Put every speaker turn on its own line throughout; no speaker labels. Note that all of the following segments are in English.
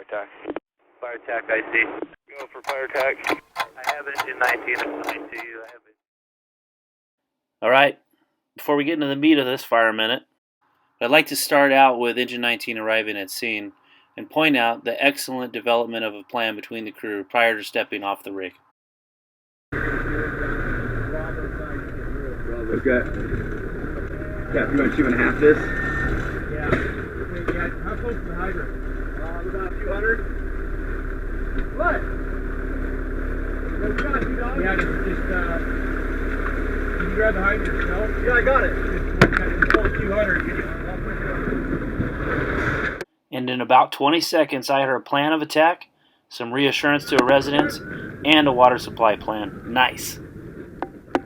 Fire attack. Fire attack, I see. Go for fire attack. I have engine 19 assigned to you. I have it.
All right, before we get into the meat of this fire minute, I'd like to start out with engine 19 arriving at scene and point out the excellent development of a plan between the crew prior to stepping off the rig.
Okay. Yeah, you want to 2.5 this?
Yeah. Wait, how close to the hydrant?
About 200.
What? Yeah, just can you grab the hydrant yourself?
Yeah, I got it.
Just pull 200.
And in about 20 seconds, I heard a plan of attack, some reassurance to a residence, and a water supply plan. Nice.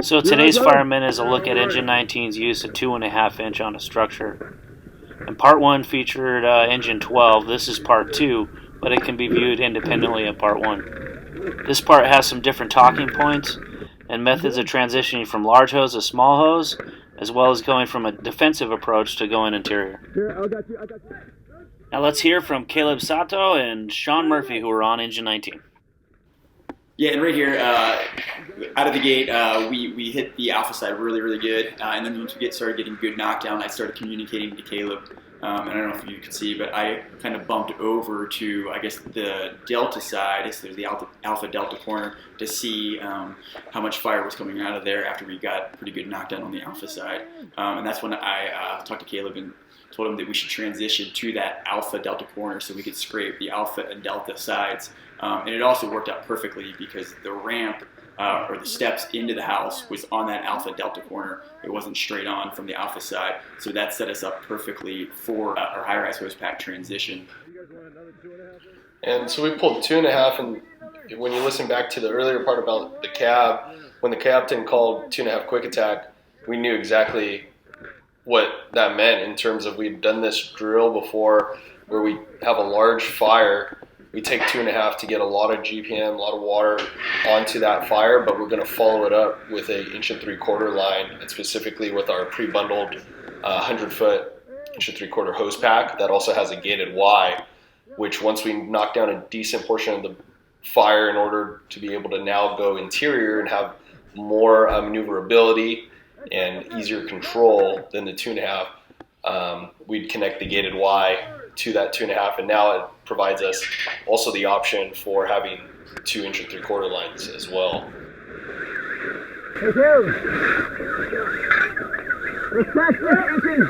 So today's fireman is a look at engine 19's use of 2.5 inch on a structure. And part 1 featured engine 12. This is part 2, but it can be viewed independently of part 1. This part has some different talking points and methods of transitioning from large hose to small hose, as well as going from a defensive approach to going interior.
Here, I got you.
Now let's hear from Caleb Sato and Sean Murphy, who are on engine 19.
Yeah, and right here, out of the gate, we hit the alpha side really, really good. And then once we started getting good knockdown, I started communicating to Caleb. And I don't know if you can see, but I kind of bumped over to, I guess, the delta side, so the alpha delta corner, to see how much fire was coming out of there after we got pretty good knockdown on the alpha side. And that's when I talked to Caleb and told him that we should transition to that alpha delta corner so we could scrape the alpha and delta sides. And it also worked out perfectly because the ramp or the steps into the house was on that alpha delta corner. It wasn't straight on from the alpha side, so that set us up perfectly for our high-rise hose pack transition.
And so we pulled 2.5, and when you listen back to the earlier part about the cab, when the captain called 2.5 quick attack, we knew exactly what that meant in terms of we'd done this drill before where we have a large fire. We take 2.5 to get a lot of GPM, a lot of water onto that fire, but we're going to follow it up with a 1 3/4 line, and specifically with our pre-bundled 100-foot 1 3/4 hose pack that also has a gated Y, which once we knock down a decent portion of the fire in order to be able to now go interior and have more maneuverability and easier control than the 2.5, we'd connect the gated Y to that 2.5, and now it provides us also the option for having 2 1 3/4 lines as well.
Hey, Caleb. Let's catch this engine.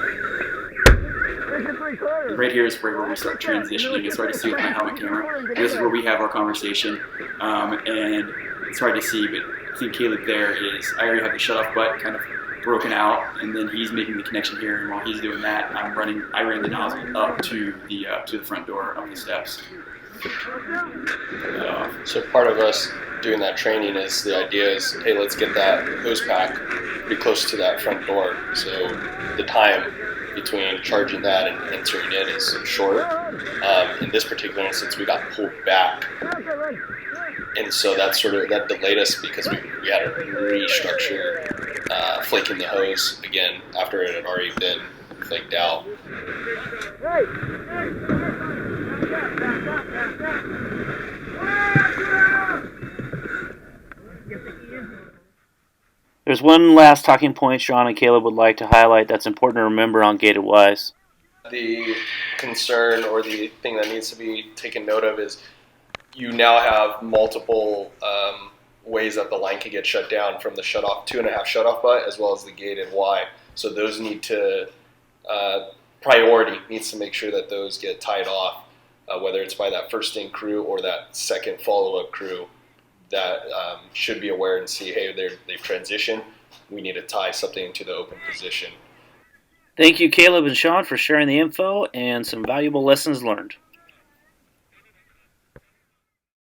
1 3/4.
Right here is where we start transitioning. It's hard to see with my helmet camera. This is where we have our conversation, and it's hard to see, but I think Caleb there is, I already have the shutoff butt kind of broken out, and then he's making the connection here, and while he's doing that, I ran the nozzle up to the front door of the steps.
So part of us doing that training is the idea is, hey, let's get that hose pack pretty close to that front door, so the time between charging that and entering in is short. In this particular instance, we got pulled back, and so that delayed us because we had to restructure flaking the hose again after it had already been flaked out.
There's one last talking point Sean and Caleb would like to highlight that's important to remember on gated Ys.
The concern or the thing that needs to be taken note of is you now have multiple ways that the line can get shut down from the 2.5 shutoff butt as well as the gated Y. So those need to, priority needs to make sure that those get tied off, whether it's by that first in crew or that second follow-up crew that should be aware and see, hey, they've transitioned. We need to tie something to the open position.
Thank you, Caleb and Sean, for sharing the info and some valuable lessons learned.